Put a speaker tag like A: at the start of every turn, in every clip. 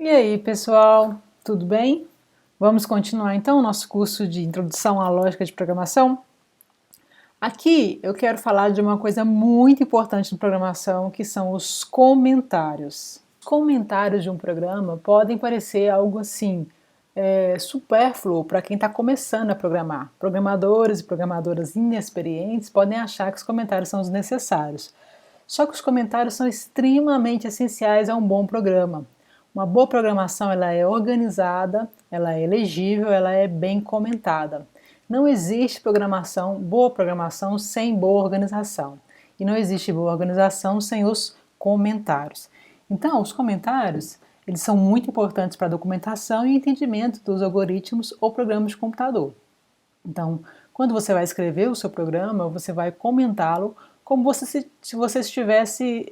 A: E aí, pessoal, tudo bem? Vamos continuar então o nosso curso de Introdução à Lógica de Programação? Aqui eu quero falar de uma coisa muito importante na programação, que são os comentários. Os comentários de um programa podem parecer algo assim, supérfluo para quem está começando a programar. Programadores e programadoras inexperientes podem achar que os comentários são desnecessários. Só que os comentários são extremamente essenciais a um bom programa. Uma boa programação ela é organizada, ela é legível, ela é bem comentada. Não existe boa programação sem boa organização. E não existe boa organização sem os comentários. Então, os comentários eles são muito importantes para a documentação e entendimento dos algoritmos ou programas de computador. Então, quando você vai escrever o seu programa, você vai comentá-lo como se você estivesse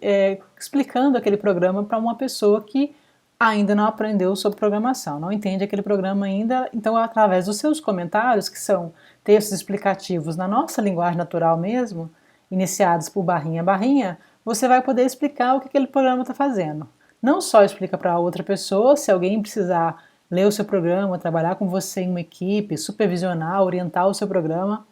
A: explicando aquele programa para uma pessoa que ainda não aprendeu sobre programação, não entende aquele programa ainda. Então, através dos seus comentários, que são textos explicativos na nossa linguagem natural mesmo, iniciados por barrinha a barrinha, você vai poder explicar o que aquele programa está fazendo. Não só explica para outra pessoa, se alguém precisar ler o seu programa, trabalhar com você em uma equipe, supervisionar, orientar o seu programa,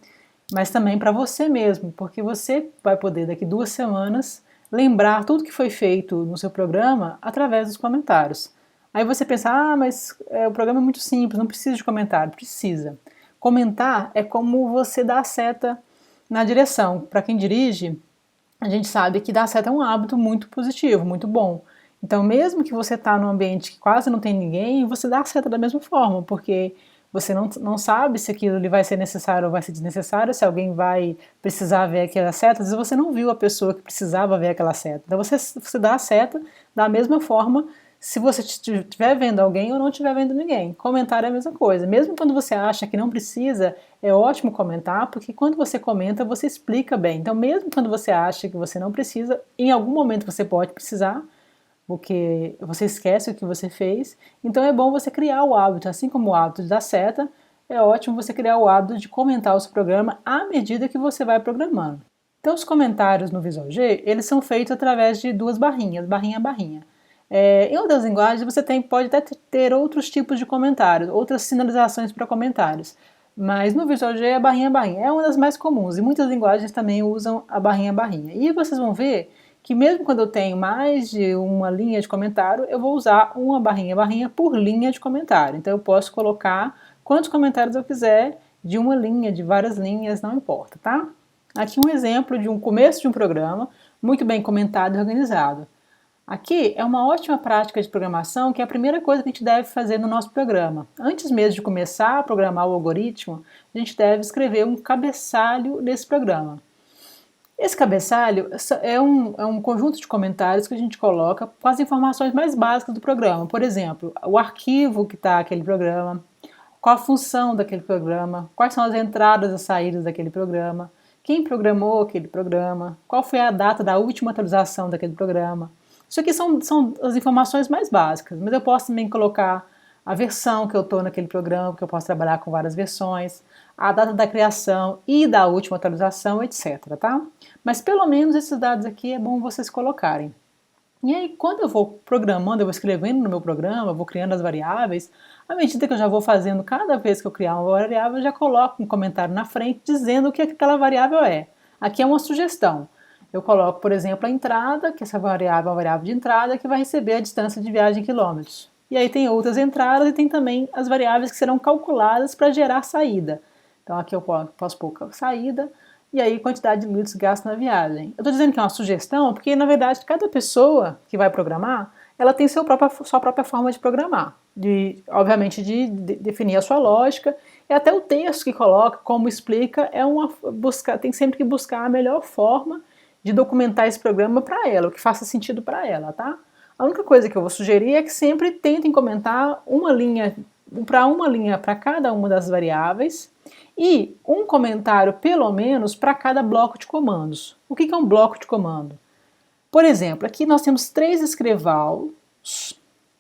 A: mas também para você mesmo, porque você vai poder daqui 2 semanas lembrar tudo que foi feito no seu programa através dos comentários. Aí você pensa, mas o programa é muito simples, não precisa de comentário. Precisa. Comentar é como você dá a seta na direção. Para quem dirige, a gente sabe que dar seta é um hábito muito positivo, muito bom. Então, mesmo que você está num ambiente que quase não tem ninguém, você dá a seta da mesma forma, porque você não sabe se aquilo vai ser necessário ou vai ser desnecessário, se alguém vai precisar ver aquela seta, às vezes você não viu a pessoa que precisava ver aquela seta. Então você dá a seta da mesma forma se você estiver vendo alguém ou não estiver vendo ninguém. Comentar é a mesma coisa. Mesmo quando você acha que não precisa, é ótimo comentar, porque quando você comenta, você explica bem. Então, mesmo quando você acha que você não precisa, em algum momento você pode precisar, porque você esquece o que você fez. Então é bom você criar o hábito, assim como o hábito de dar seta, é ótimo você criar o hábito de comentar o seu programa à medida que você vai programando. Então os comentários no Visual G, eles são feitos através de 2 barrinhas, barrinha a barrinha. Em outras linguagens você pode até ter outros tipos de comentários, outras sinalizações para comentários, mas no Visual G a barrinha a barrinha é uma das mais comuns e muitas linguagens também usam a barrinha a barrinha. E vocês vão ver que mesmo quando eu tenho mais de uma linha de comentário, eu vou usar uma barrinha por linha de comentário. Então eu posso colocar quantos comentários eu quiser, de uma linha, de várias linhas, não importa, tá? Aqui um exemplo de um começo de um programa, muito bem comentado e organizado. Aqui é uma ótima prática de programação, que é a primeira coisa que a gente deve fazer no nosso programa. Antes mesmo de começar a programar o algoritmo, a gente deve escrever um cabeçalho desse programa. Esse cabeçalho é um conjunto de comentários que a gente coloca com as informações mais básicas do programa. Por exemplo, o arquivo que está aquele programa, qual a função daquele programa, quais são as entradas e saídas daquele programa, quem programou aquele programa, qual foi a data da última atualização daquele programa. Isso aqui são as informações mais básicas, mas eu posso também colocar a versão que eu estou naquele programa, porque eu posso trabalhar com várias versões, a data da criação e da última atualização, etc. Tá? Mas pelo menos esses dados aqui é bom vocês colocarem. E aí, quando eu vou programando, eu vou escrevendo no meu programa, eu vou criando as variáveis, à medida que eu já vou fazendo, cada vez que eu criar uma variável, eu já coloco um comentário na frente dizendo o que aquela variável é. Aqui é uma sugestão. Eu coloco, por exemplo, a entrada, que essa variável é uma variável de entrada, que vai receber a distância de viagem em quilômetros. E aí tem outras entradas e tem também as variáveis que serão calculadas para gerar saída. Então aqui eu posso pôr saída e aí quantidade de minutos gastos na viagem. Eu estou dizendo que é uma sugestão porque, na verdade, cada pessoa que vai programar, ela tem sua própria forma de programar. Obviamente, de definir a sua lógica, e até o texto que coloca, como explica, tem sempre que buscar a melhor forma de documentar esse programa para ela, o que faça sentido para ela, tá? A única coisa que eu vou sugerir é que sempre tentem comentar uma linha para cada uma das variáveis e um comentário, pelo menos, para cada bloco de comandos. O que é um bloco de comando? Por exemplo, aqui nós temos 3 escrevalos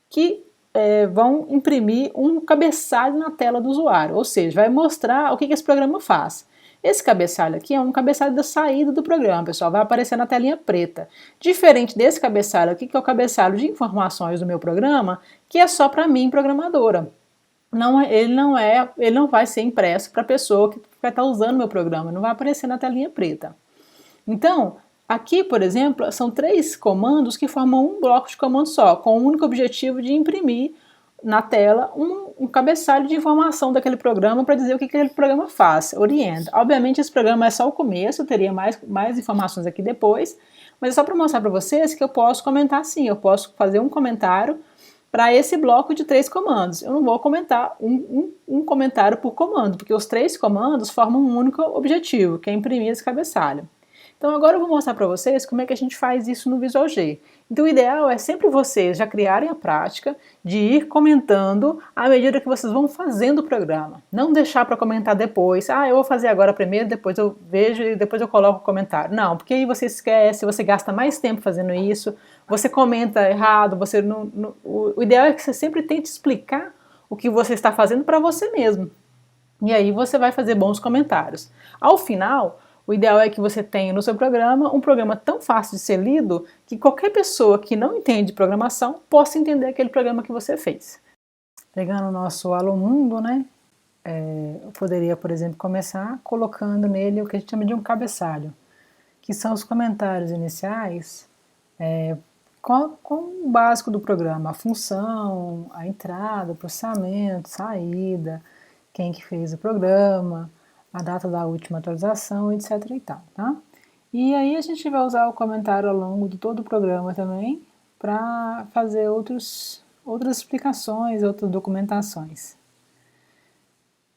A: que vão imprimir um cabeçalho na tela do usuário, ou seja, vai mostrar o que esse programa faz. Esse cabeçalho aqui é um cabeçalho da saída do programa, pessoal, vai aparecer na telinha preta. Diferente desse cabeçalho aqui, que é o cabeçalho de informações do meu programa, que é só para mim, programadora. Ele não vai ser impresso para a pessoa que vai estar usando o meu programa, não vai aparecer na telinha preta. Então, aqui, por exemplo, são 3 comandos que formam um bloco de comando só, com o único objetivo de imprimir na tela um cabeçalho de informação daquele programa para dizer o que aquele programa faz, orienta. Obviamente esse programa é só o começo, eu teria mais informações aqui depois, mas é só para mostrar para vocês que eu posso comentar sim, eu posso fazer um comentário para esse bloco de 3 comandos. Eu não vou comentar um comentário por comando, porque os 3 comandos formam um único objetivo, que é imprimir esse cabeçalho. Então agora eu vou mostrar para vocês como é que a gente faz isso no Visual G. Então o ideal é sempre vocês já criarem a prática de ir comentando à medida que vocês vão fazendo o programa. Não deixar para comentar depois, eu vou fazer agora primeiro, depois eu vejo e depois eu coloco o comentário. Não, porque aí você esquece, você gasta mais tempo fazendo isso, você comenta errado, o ideal é que você sempre tente explicar o que você está fazendo para você mesmo. E aí você vai fazer bons comentários. Ao final, o ideal é que você tenha no seu programa um programa tão fácil de ser lido que qualquer pessoa que não entende programação possa entender aquele programa que você fez. Pegando o nosso Alô Mundo, né? Eu poderia, por exemplo, começar colocando nele o que a gente chama de um cabeçalho, que são os comentários iniciais com o básico do programa, a função, a entrada, o processamento, saída, quem que fez o programa, a data da última atualização, etc e tal, tá? E aí a gente vai usar o comentário ao longo de todo o programa também para fazer outras explicações, outras documentações.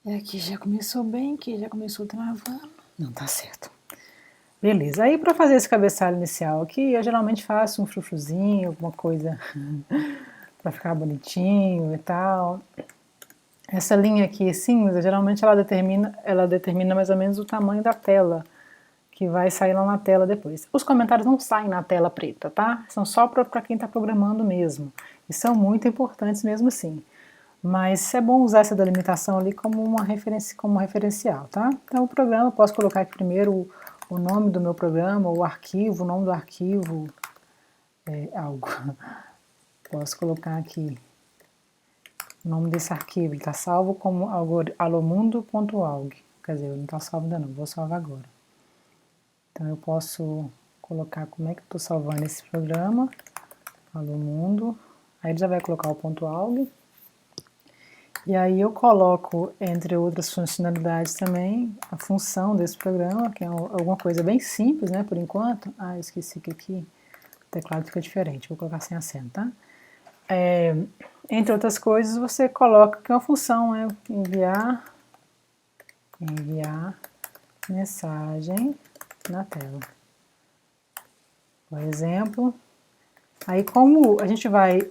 A: E aqui já começou bem, aqui já começou travando. Não tá certo. Beleza, aí para fazer esse cabeçalho inicial aqui, eu geralmente faço um frufruzinho, alguma coisa para ficar bonitinho e tal. Essa linha aqui cinza, geralmente ela determina mais ou menos o tamanho da tela que vai sair lá na tela depois. Os comentários não saem na tela preta, tá? São só para quem está programando mesmo. E são muito importantes mesmo assim. Mas é bom usar essa delimitação ali como uma referência, como referencial, tá? Então o programa, eu posso colocar aqui primeiro o nome do meu programa, o arquivo, o nome do arquivo, algo. Posso colocar aqui o nome desse arquivo, ele está salvo como alomundo.org. Quer dizer, não está salvo ainda não, vou salvar agora. Então eu posso colocar como é que eu estou salvando esse programa, Alomundo, aí ele já vai colocar o .org. E aí eu coloco, entre outras funcionalidades também, a função desse programa, que é alguma coisa bem simples, né, por enquanto. Eu esqueci que aqui o teclado fica diferente, vou colocar sem acento, tá? Entre outras coisas, você coloca que é uma função, enviar mensagem na tela. Por exemplo, aí como a gente vai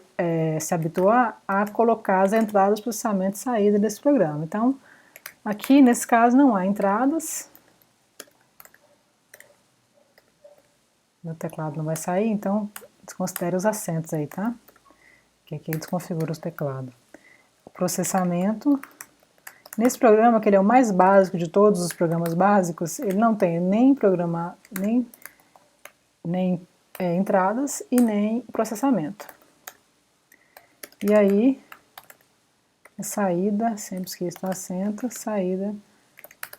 A: se habituar a colocar as entradas, processamento e saída desse programa. Então, aqui nesse caso não há entradas. Meu teclado não vai sair, então desconsidere os acentos aí, tá? Que aqui desconfigura o teclado. O processamento. Nesse programa, que ele é o mais básico de todos os programas básicos, ele não tem nem entradas e nem processamento. E aí, a saída, sempre esqueço do acento, saída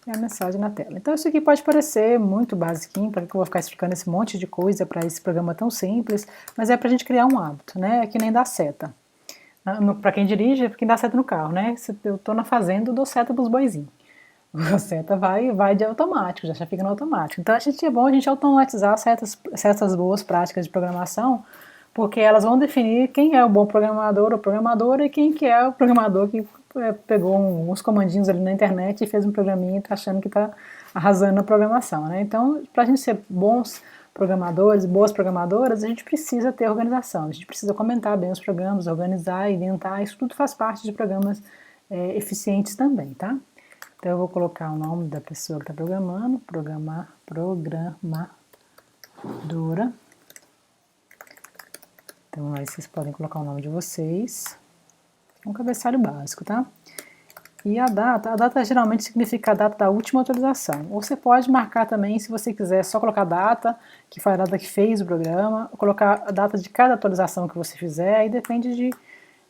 A: e a mensagem na tela. Então isso aqui pode parecer muito basiquinho, para que eu vou ficar explicando esse monte de coisa para esse programa tão simples, mas é para a gente criar um hábito, né? É que nem dar seta. Para quem dirige, é quem dá seta no carro, né? Se eu estou na fazenda, eu dou seta para os boizinhos. A seta vai de automático, já fica no automático. Então é bom a gente automatizar certas boas práticas de programação, porque elas vão definir quem é o bom programador ou programadora e quem que é o programador que pegou uns comandinhos ali na internet e fez um programinha e tá achando que tá arrasando na programação, né? Então, para a gente ser bons programadores, boas programadoras, a gente precisa ter organização, a gente precisa comentar bem os programas, organizar, inventar, isso tudo faz parte de programas eficientes também, tá? Então eu vou colocar o nome da pessoa que está programando, programadora. Então aí vocês podem colocar o nome de vocês. É um cabeçalho básico, tá? E a data geralmente significa a data da última atualização. Ou você pode marcar também, se você quiser, só colocar a data, que foi a data que fez o programa, colocar a data de cada atualização que você fizer, aí depende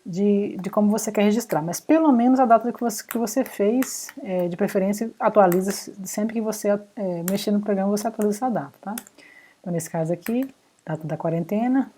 A: de como você quer registrar. Mas pelo menos a data que você fez, de preferência, atualiza sempre que você mexer no programa, você atualiza essa data, tá? Então nesse caso aqui, data da quarentena.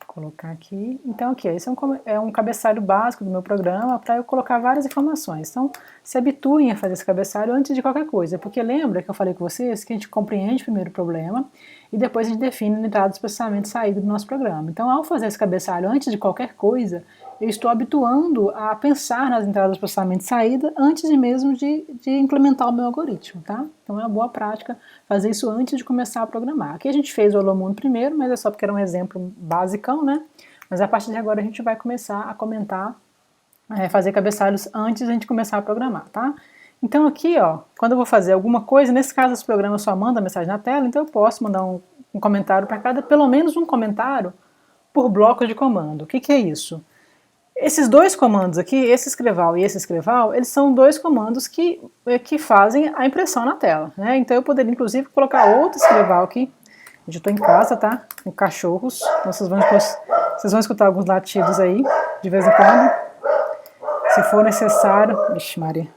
A: Colocar aqui. Então aqui, esse é um cabeçalho básico do meu programa para eu colocar várias informações. Então se habituem a fazer esse cabeçalho antes de qualquer coisa, porque lembra que eu falei com vocês que a gente compreende primeiro o problema e depois a gente define entradas, processamento e saída do nosso programa. Então ao fazer esse cabeçalho antes de qualquer coisa, eu estou habituando a pensar nas entradas, processamento e saída antes mesmo de implementar o meu algoritmo, tá? Então é uma boa prática fazer isso antes de começar a programar. Aqui a gente fez o Alô Mundo primeiro, mas é só porque era um exemplo basicão, né? Mas a partir de agora a gente vai começar a comentar, fazer cabeçalhos antes de a gente começar a programar, tá? Então aqui, ó, quando eu vou fazer alguma coisa, nesse caso esse programa só manda mensagem na tela, então eu posso mandar um comentário para cada, pelo menos um comentário por bloco de comando. O que é isso? Esses dois comandos aqui, esse escreval e esse escreval, eles são dois comandos que fazem a impressão na tela, né? Então eu poderia inclusive colocar outro escreval aqui. Eu estou em casa, tá? Com cachorros, então vocês vão escutar alguns latidos aí, de vez em quando. Se for necessário, vixe Maria,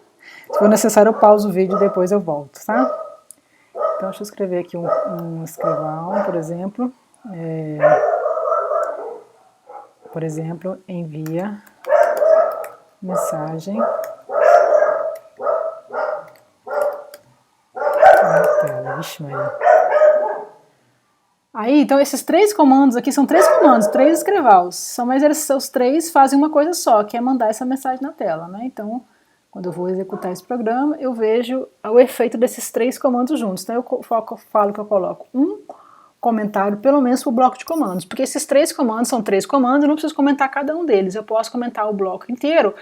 A: se for necessário eu pauso o vídeo e depois eu volto, tá? Então deixa eu escrever aqui um escreval, por exemplo. Por exemplo, envia mensagem na tela. Vixe, Maria. Aí, então, esses três comandos aqui são três comandos, três escrevals. Mas os três fazem uma coisa só, que é mandar essa mensagem na tela, né? Então, quando eu vou executar esse programa, eu vejo o efeito desses três comandos juntos. Então, eu falo que eu coloco um comentário, pelo menos para o bloco de comandos, porque esses três comandos são três comandos, eu não preciso comentar cada um deles, eu posso comentar o bloco inteiro,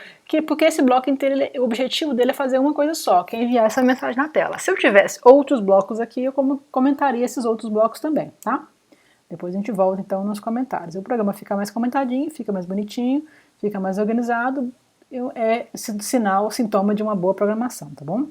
A: porque esse bloco inteiro, o objetivo dele é fazer uma coisa só, que é enviar essa mensagem na tela. Se eu tivesse outros blocos aqui, eu comentaria esses outros blocos também, tá? Depois a gente volta então nos comentários. O programa fica mais comentadinho, fica mais bonitinho, fica mais organizado, é sinal, sintoma de uma boa programação, tá bom?